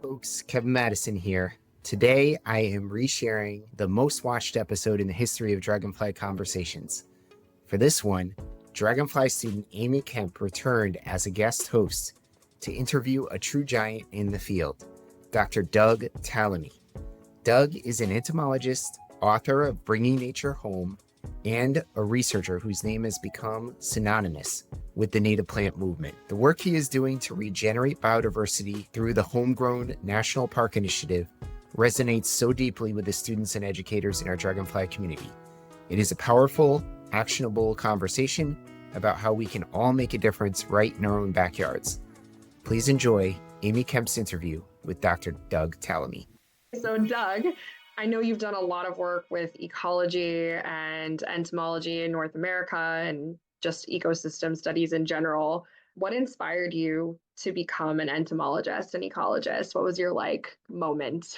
Folks, Kevin Madison here. Today, I am resharing the most watched episode in the history of Dragonfly Conversations. For this one, Dragonfly student Aimee Kemp returned as a guest host to interview a true giant in the field, Dr. Doug Tallamy. Doug is an entomologist, author of Bringing Nature Home, and a researcher whose name has become synonymous with the native plant movement. The work he is doing to regenerate biodiversity through the Homegrown National Park initiative resonates so deeply with the students and educators in our Dragonfly community. It is a powerful, actionable conversation about how we can all make a difference right in our own backyards. Please enjoy Aimee Kemp's interview with Dr. Doug Tallamy. So Doug, I know you've done a lot of work with ecology and entomology in North America and just ecosystem studies in general. What inspired you to become an entomologist and ecologist? What was your moment?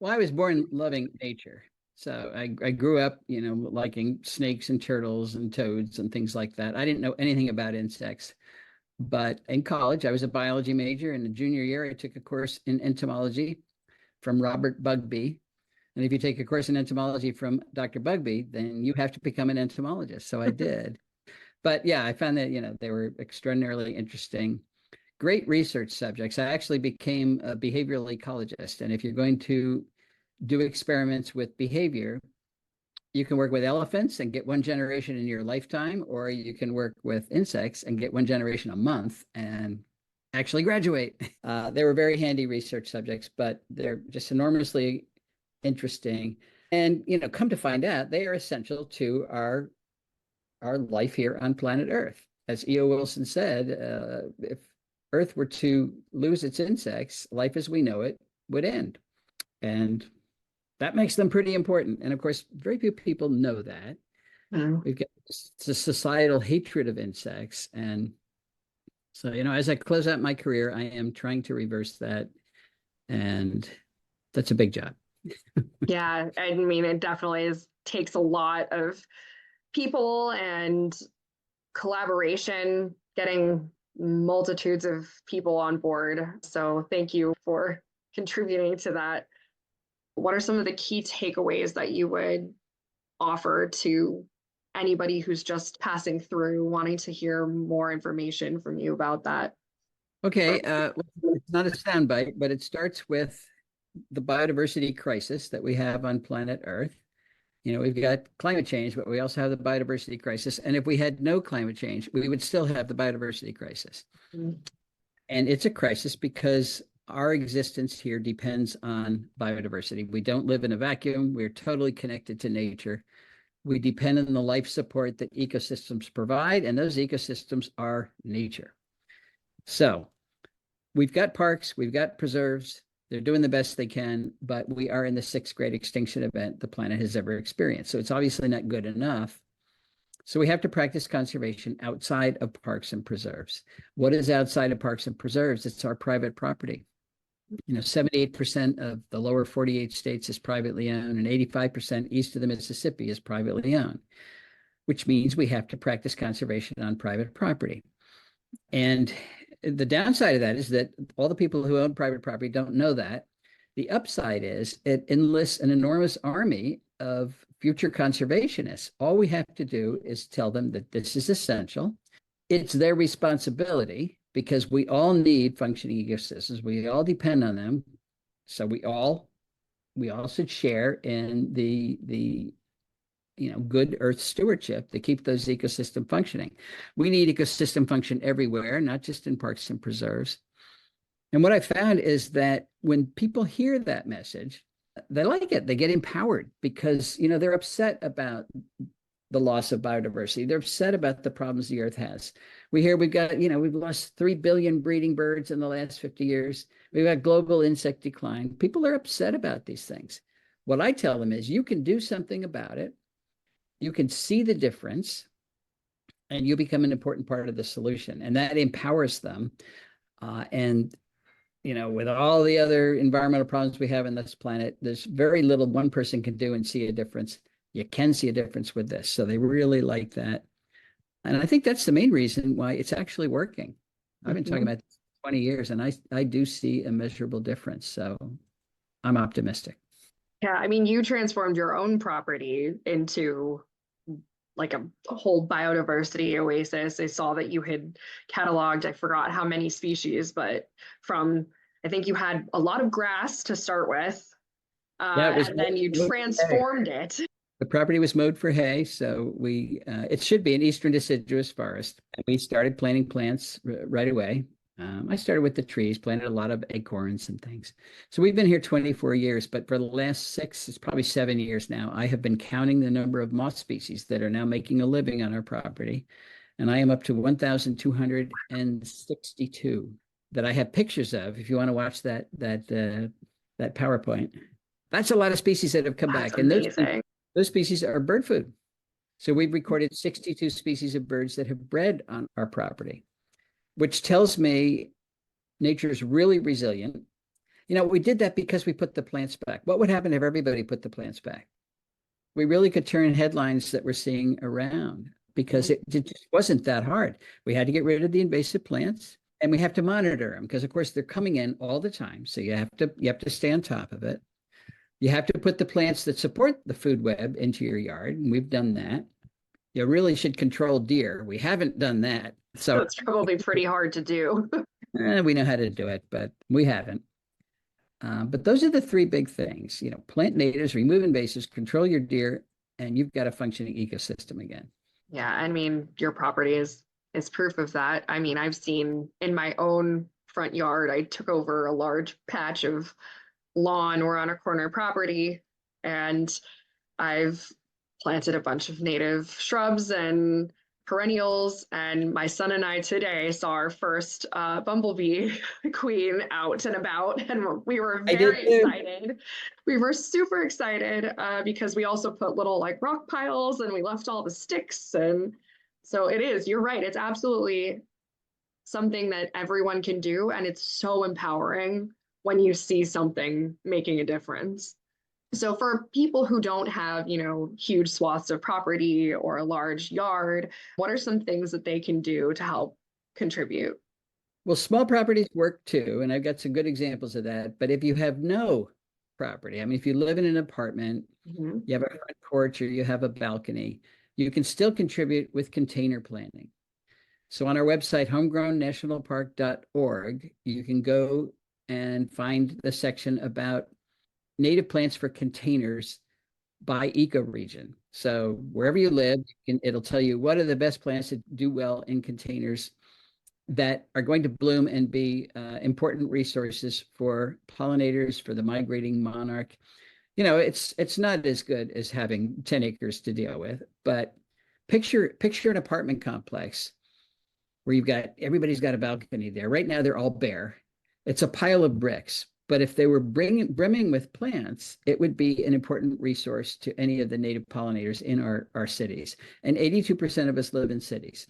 Well, I was born loving nature. So I grew up, liking snakes and turtles and toads and things like that. I didn't know anything about insects. But in college, I was a biology major. In the junior year, I took a course in entomology from Robert Bugbee. And if you take a course in entomology from Dr. Bugbee, then you have to become an entomologist. So I did. But yeah, I found that, they were extraordinarily interesting, great research subjects. I actually became a behavioral ecologist. And if you're going to do experiments with behavior, you can work with elephants and get one generation in your lifetime, or you can work with insects and get one generation a month and actually graduate. They were very handy research subjects, but they're just enormously interesting. And, come to find out, they are essential to our life here on planet Earth. As E.O. Wilson said, if Earth were to lose its insects, life as we know it would end. And that makes them pretty important. And of course, very few people know that. We've got a societal hatred of insects. And so, as I close out my career, I am trying to reverse that. And that's a big job. Yeah, I mean, it definitely takes a lot of people and collaboration, getting multitudes of people on board. So thank you for contributing to that. What are some of the key takeaways that you would offer to anybody who's just passing through, wanting to hear more information from you about that? Okay, it's not a soundbite, but it starts with the biodiversity crisis that we have on planet Earth. We've got climate change, but we also have the biodiversity crisis. And if we had no climate change, we would still have the biodiversity crisis. And it's a crisis because our existence here depends on biodiversity. We don't live in a vacuum. We're totally connected to nature. We depend on the life support that ecosystems provide, and those ecosystems are nature. So we've got parks, we've got preserves. They're doing the best they can, but we are in the 6th great extinction event the planet has ever experienced. So it's obviously not good enough. So we have to practice conservation outside of parks and preserves. What is outside of parks and preserves? It's our private property. 78% of the lower 48 states is privately owned, and 85% east of the Mississippi is privately owned, which means we have to practice conservation on private property. And the downside of that is that all the people who own private property don't know that. The upside is it enlists an enormous army of future conservationists. All we have to do is tell them that this is essential. It's their responsibility because we all need functioning ecosystems. We all depend on them. So we all should share in the good Earth stewardship to keep those ecosystems functioning. We need ecosystem function everywhere, not just in parks and preserves. And what I found is that when people hear that message, they like it. They get empowered because, they're upset about the loss of biodiversity. They're upset about the problems the Earth has. We hear we've lost 3 billion breeding birds in the last 50 years. We've got global insect decline. People are upset about these things. What I tell them is you can do something about it. You can see the difference, and you become an important part of the solution. And that empowers them. With all the other environmental problems we have on this planet, there's very little one person can do and see a difference. You can see a difference with this. So they really like that. And I think that's the main reason why it's actually working. I've been talking about this 20 years, and I do see a measurable difference. So I'm optimistic. Yeah, I mean, you transformed your own property into like a whole biodiversity oasis. I saw that you had cataloged, I forgot how many species, but from, I think you had a lot of grass to start with, Yeah, it was and then you mowed for hay. transformed it. The property was mowed for hay, so it should be an eastern deciduous forest. And we started planting plants right away. I started with the trees, planted a lot of acorns and things. So we've been here 24 years, but for the last it's probably 7 years now, I have been counting the number of moth species that are now making a living on our property. And I am up to 1,262 that I have pictures of. If you want to watch that PowerPoint, that's a lot of species that have come That's back. And amazing. those species are bird food. So we've recorded 62 species of birds that have bred on our property, which tells me nature's really resilient. We did that because we put the plants back. What would happen if everybody put the plants back? We really could turn headlines that we're seeing around because it just wasn't that hard. We had to get rid of the invasive plants, and we have to monitor them because, of course, they're coming in all the time. So you have to stay on top of it. You have to put the plants that support the food web into your yard, and we've done that. You really should control deer. We haven't done that. So That's probably pretty hard to do. we know how to do it, but we haven't. But those are the three big things. Plant natives, remove invasives, control your deer, and you've got a functioning ecosystem again. Yeah, I mean, your property is proof of that. I mean, I've seen in my own front yard, I took over a large patch of lawn. We're on a corner property, and I've planted a bunch of native shrubs and perennials. And my son and I today saw our first bumblebee queen out and about, and we were very excited. We were super excited because we also put little like rock piles, and we left all the sticks. And so you're right. It's absolutely something that everyone can do. And it's so empowering when you see something making a difference. So for people who don't have, huge swaths of property or a large yard, what are some things that they can do to help contribute? Well, small properties work too, and I've got some good examples of that. But if you have no property, I mean, if you live in an apartment, you have a front porch or you have a balcony, you can still contribute with container planting. So on our website, homegrownnationalpark.org, you can go and find the section about native plants for containers by ecoregion. So wherever you live, it'll tell you what are the best plants that do well in containers that are going to bloom and be important resources for pollinators, for the migrating monarch. It's not as good as having 10 acres to deal with, but picture an apartment complex where everybody's got a balcony there. Right now, they're all bare. It's a pile of bricks. But if they were brimming with plants, it would be an important resource to any of the native pollinators in our cities. And 82% of us live in cities.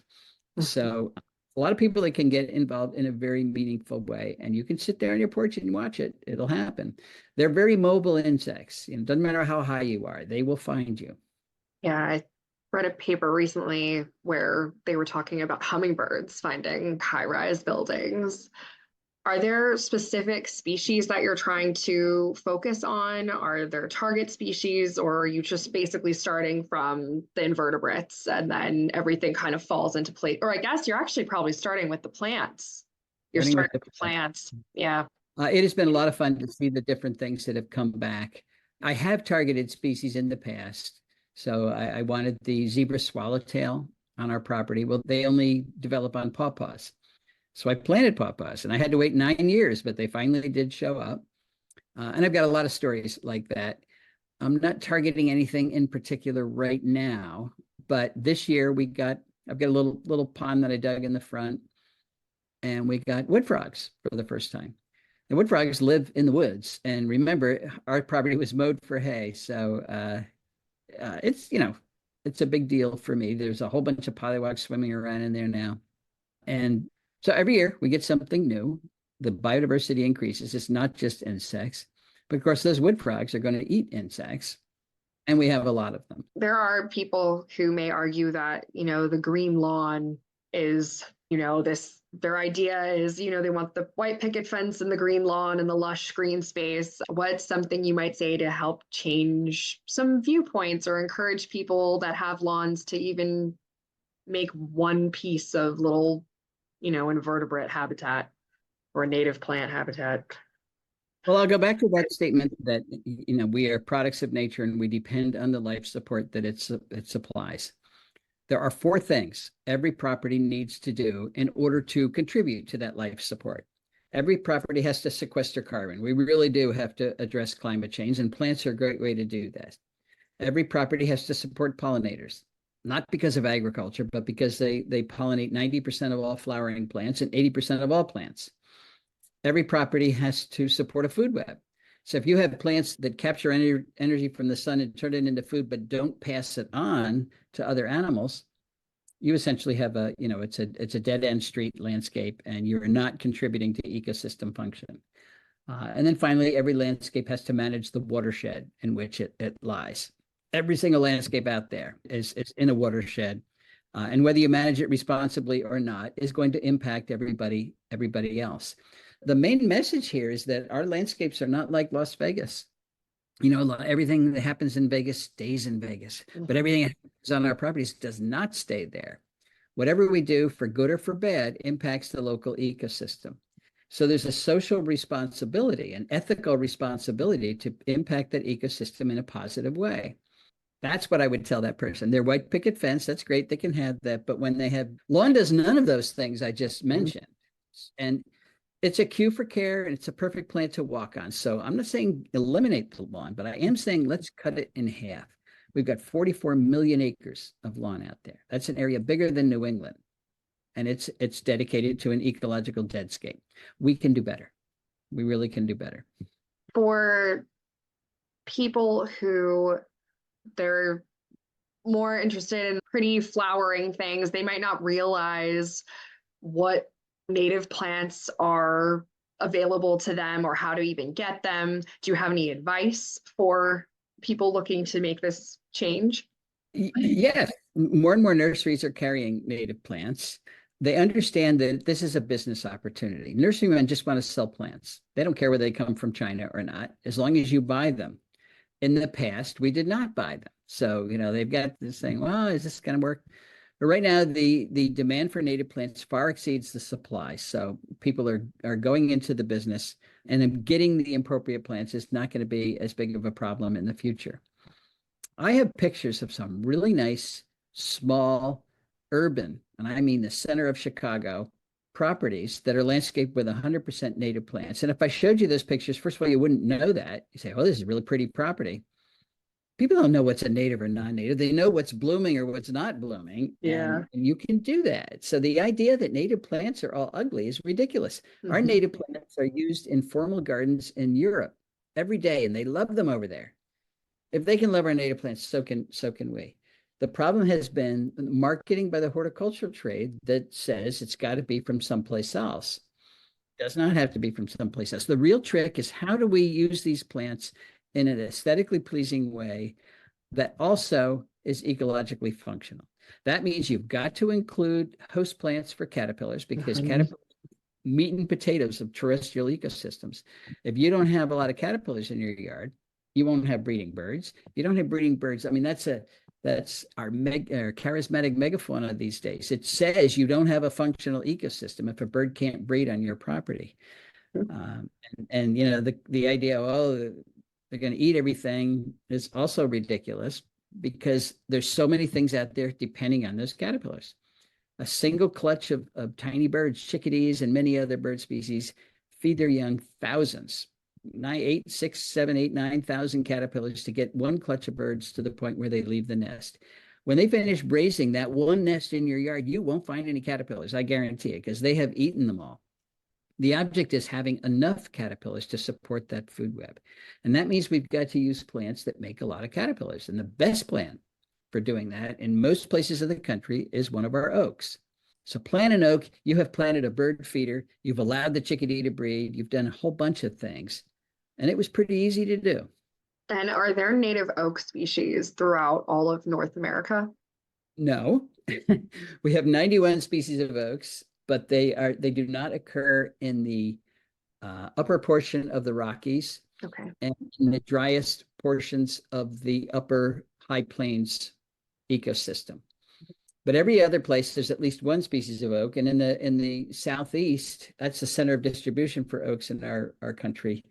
So a lot of people that can get involved in a very meaningful way. And you can sit there on your porch and watch it. It'll happen. They're very mobile insects. It doesn't matter how high you are. They will find you. Yeah, I read a paper recently where they were talking about hummingbirds finding high-rise buildings. Are there specific species that you're trying to focus on? Are there target species, or are you just basically starting from the invertebrates and then everything kind of falls into place? Or I guess you're actually probably starting with the plants. You're starting with the plants. Yeah. It has been a lot of fun to see the different things that have come back. I have targeted species in the past. So I wanted the zebra swallowtail on our property. Well, they only develop on pawpaws. So I planted pawpaws, and I had to wait 9 years, but they finally did show up. And I've got a lot of stories like that. I'm not targeting anything in particular right now, but this year I've got a little pond that I dug in the front, and we got wood frogs for the first time. And wood frogs live in the woods. And remember, our property was mowed for hay. So it's a big deal for me. There's a whole bunch of pollywogs swimming around in there now. And so every year we get something new. The biodiversity increases. It's not just insects, but of course those wood frogs are going to eat insects, and we have a lot of them. There are people who may argue that, the green lawn is, their idea is, they want the white picket fence and the green lawn and the lush green space. What's something you might say to help change some viewpoints or encourage people that have lawns to even make one piece of little, invertebrate habitat or native plant habitat? Well, I'll go back to that statement that, we are products of nature and we depend on the life support that it supplies. There are 4 things every property needs to do in order to contribute to that life support. Every property has to sequester carbon. We really do have to address climate change, and plants are a great way to do that. Every property has to support pollinators, not because of agriculture, but because they pollinate 90% of all flowering plants and 80% of all plants. Every property has to support a food web. So if you have plants that capture energy from the sun and turn it into food, but don't pass it on to other animals, you essentially have it's a dead end street landscape, and you're not contributing to ecosystem function. And then finally, every landscape has to manage the watershed in which it lies. Every single landscape out there is in a watershed. And whether you manage it responsibly or not is going to impact everybody else. The main message here is that our landscapes are not like Las Vegas. Everything that happens in Vegas stays in Vegas, but everything that happens on our properties does not stay there. Whatever we do, for good or for bad, impacts the local ecosystem. So there's a social responsibility, an ethical responsibility to impact that ecosystem in a positive way. That's what I would tell that person. Their white picket fence, that's great, they can have that. But when they have lawn, does none of those things I just mentioned. And it's a cue for care, and it's a perfect plant to walk on. So I'm not saying eliminate the lawn, but I am saying let's cut it in half. We've got 44 million acres of lawn out there. That's an area bigger than New England. And it's dedicated to an ecological deadscape. We can do better. We really can do better. For people who they're more interested in pretty flowering things, they might not realize what native plants are available to them or how to even get them. Do you have any advice for people looking to make this change? Yes, more and more nurseries are carrying native plants. They understand that this is a business opportunity. Nurserymen just want to sell plants. They don't care whether they come from China or not, as long as you buy them. In the past, we did not buy them. So, they've got this thing, well, is this going to work? But right now, the demand for native plants far exceeds the supply. So people are going into the business, and getting the appropriate plants is not going to be as big of a problem in the future. I have pictures of some really nice, small, urban, and I mean the center of Chicago, properties that are landscaped with 100% native plants. And if I showed you those pictures, first of all, you wouldn't know that. You say, oh, this is a really pretty property. People don't know what's a native or non-native. They know what's blooming or what's not blooming. Yeah. And you can do that. So the idea that native plants are all ugly is ridiculous. Our native plants are used in formal gardens in Europe every day, and they love them over there. If they can love our native plants, so can we. The problem has been marketing by the horticultural trade that says it's got to be from someplace else. It does not have to be from someplace else. The real trick is, how do we use these plants in an aesthetically pleasing way that also is ecologically functional? That means you've got to include host plants for caterpillars, because caterpillars are meat and potatoes of terrestrial ecosystems. If you don't have a lot of caterpillars in your yard, you won't have breeding birds. If you don't have breeding birds, I mean, that's our charismatic megafauna these days. It says you don't have a functional ecosystem if a bird can't breed on your property. And the idea, they're going to eat everything, is also ridiculous, because there's so many things out there depending on those caterpillars. A single clutch of tiny birds, chickadees, and many other bird species feed their young thousands, 9,000 caterpillars to get one clutch of birds to the point where they leave the nest. When they finish raising that one nest in your yard, you won't find any caterpillars, I guarantee it, because they have eaten them all. The object is having enough caterpillars to support that food web. And that means we've got to use plants that make a lot of caterpillars. And the best plant for doing that in most places of the country is one of our oaks. So plant an oak, you have planted a bird feeder, you've allowed the chickadee to breed, you've done a whole bunch of things. And it was pretty easy to do. And are there native oak species throughout all of North America? No. We have 91 species of oaks. but they do not occur in the upper portion of the Rockies Okay. and in the driest portions of the upper high plains ecosystem. But every other place, there's at least one species of oak. And in the southeast, that's the center of distribution for oaks in our country.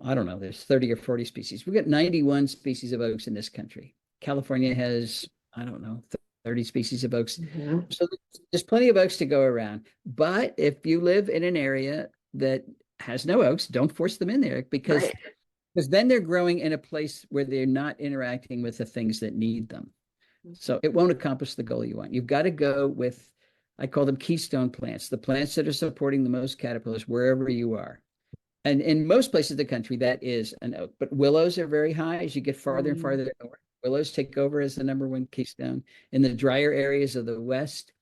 I don't know, there's 30 or 40 species. We've got 91 species of oaks in this country. California has, I don't know, 30 species of oaks. Mm-hmm. So there's plenty of oaks to go around. But if you live in an area that has no oaks, don't force them in there because then they're growing in a place where they're not interacting with the things that need them. So it won't accomplish the goal you want. You've got to go with, I call them keystone plants, the plants that are supporting the most caterpillars wherever you are. And in most places of the country, that is an oak. But willows are very high as you get farther and farther north. Willows take over as the number one keystone. In the drier areas of the West,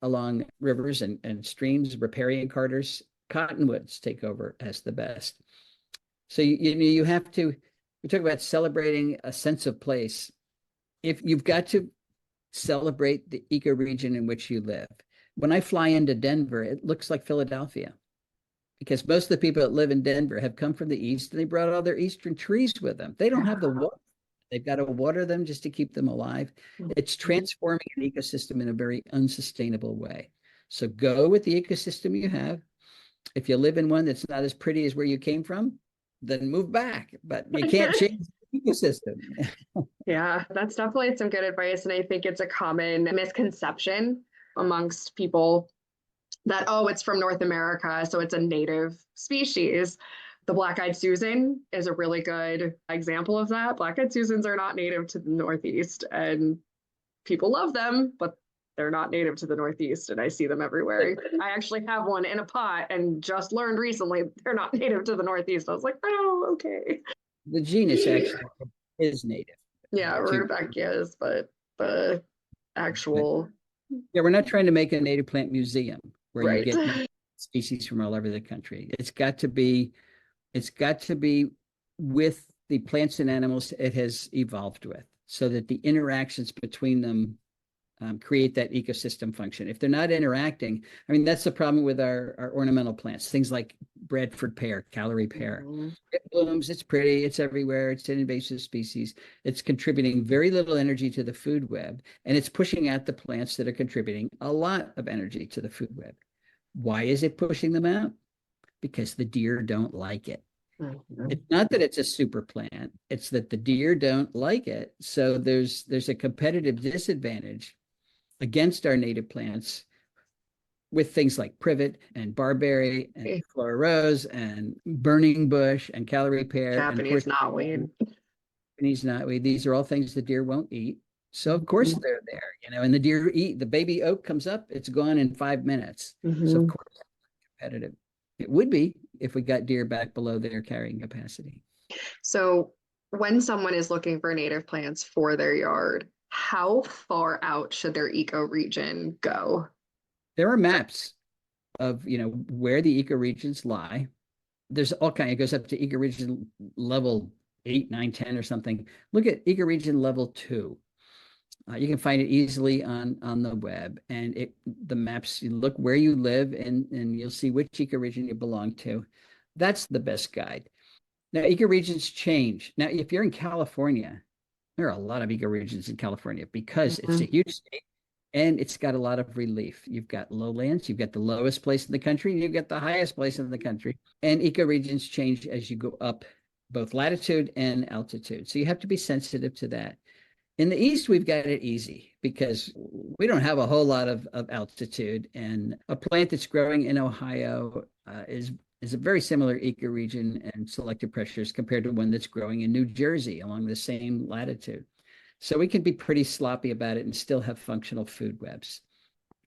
along rivers and streams, riparian carders, cottonwoods take over as the best. So you have to, we talk about celebrating a sense of place. If you've got to celebrate the ecoregion in which you live. When I fly into Denver, it looks like Philadelphia because most of the people that live in Denver have come from the east and they brought all their eastern trees with them. They don't have the water. They've got to water them just to keep them alive. It's transforming an ecosystem in a very unsustainable way. So go with the ecosystem you have. If you live in one that's not as pretty as where you came from, then move back. But you can't change the ecosystem. Yeah, that's definitely some good advice. And I think it's a common misconception amongst people that, oh, it's from North America, so it's a native species. The black-eyed Susan is a really good example of that. Black-eyed Susans are not native to the Northeast, and people love them, but they're not native to the Northeast, and I see them everywhere. I actually have one in a pot and just learned recently they're not native to the Northeast. I was like, oh, okay. The genus actually is native. Yeah, Rudbeckia is, but the actual... Yeah, we're not trying to make a native plant museum where right. you get species from all over the country. It's got to be with the plants and animals it has evolved with, so that the interactions between them create that ecosystem function. If they're not interacting, I mean, that's the problem with our ornamental plants, things like Bradford pear, Callery pear. It blooms, it's pretty, it's everywhere, it's an invasive species. It's contributing very little energy to the food web, and it's pushing out the plants that are contributing a lot of energy to the food web. Why is it pushing them out? Because the deer don't like it. It's not that it's a super plant, it's that the deer don't like it. So there's a competitive disadvantage against our native plants with things like privet and barberry and Flora rose and burning bush and Callery pear. Japanese knotweed. Japanese knotweed. These are all things the deer won't eat. So of course they're there, and the deer eat, the baby oak comes up, it's gone in 5 minutes. So of course it's competitive. It would be if we got deer back below their carrying capacity. So when someone is looking for native plants for their yard, how far out should their ecoregion go? There are maps of, where the ecoregions lie. There's all kinds, it goes up to ecoregion level 8, 9, 10 or something. Look at ecoregion level 2. You can find it easily on the web, and the maps, you look where you live and you'll see which ecoregion you belong to. That's the best guide. Now, ecoregions change. Now, if you're in California, there are a lot of ecoregions in California because it's a huge state and it's got a lot of relief. You've got lowlands, you've got the lowest place in the country, and you've got the highest place in the country. And ecoregions change as you go up both latitude and altitude. So you have to be sensitive to that. In the East, we've got it easy because we don't have a whole lot of altitude, and a plant that's growing in Ohio is a very similar ecoregion and selective pressures compared to one that's growing in New Jersey along the same latitude. So we can be pretty sloppy about it and still have functional food webs.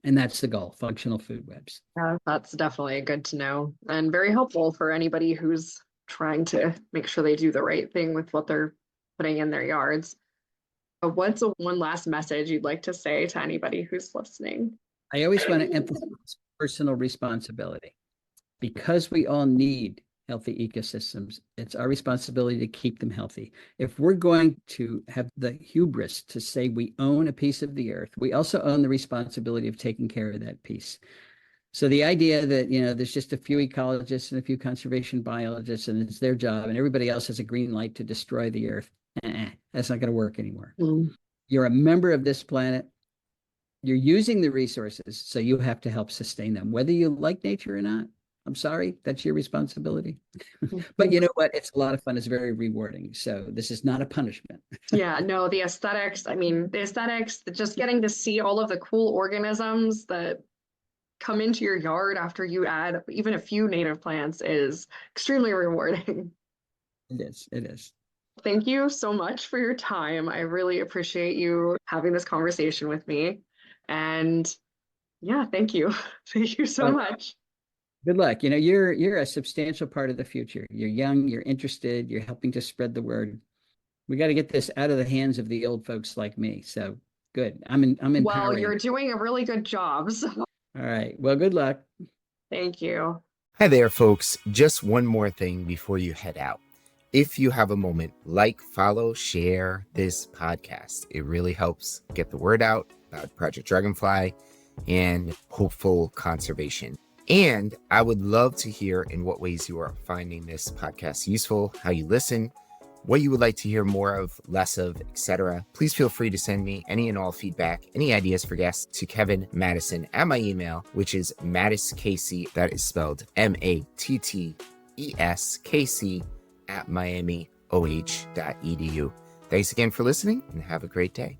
And that's the goal, functional food webs. Yeah, that's definitely good to know and very helpful for anybody who's trying to make sure they do the right thing with what they're putting in their yards. What's one last message you'd like to say to anybody who's listening? I always want to emphasize personal responsibility. Because we all need healthy ecosystems, it's our responsibility to keep them healthy. If we're going to have the hubris to say we own a piece of the earth, we also own the responsibility of taking care of that piece. So the idea that, there's just a few ecologists and a few conservation biologists and it's their job and everybody else has a green light to destroy the earth, that's not going to work anymore. You're a member of this planet. You're using the resources, so you have to help sustain them, whether you like nature or not. I'm sorry, that's your responsibility. But you know what? It's a lot of fun. It's very rewarding. So this is not a punishment. Yeah, no, the aesthetics, just getting to see all of the cool organisms that come into your yard after you add even a few native plants is extremely rewarding. It is. It is. Thank you so much for your time. I really appreciate you having this conversation with me. And yeah, thank you. Thank you so much. Good luck. You're a substantial part of the future. You're young, you're interested, you're helping to spread the word. We got to get this out of the hands of the old folks like me. So good. I'm empowering. Well, you're doing a really good job. So. All right. Well, good luck. Thank you. Hi there, folks. Just one more thing before you head out. If you have a moment, like, follow, share this podcast. It really helps get the word out about Project Dragonfly and hopeful conservation. And I would love to hear in what ways you are finding this podcast useful, how you listen, what you would like to hear more of, less of, etc. Please feel free to send me any and all feedback, any ideas for guests to Kevin Madison at my email, which is mattiskc, that is spelled MATTESKC @miamioh.edu. Thanks again for listening and have a great day.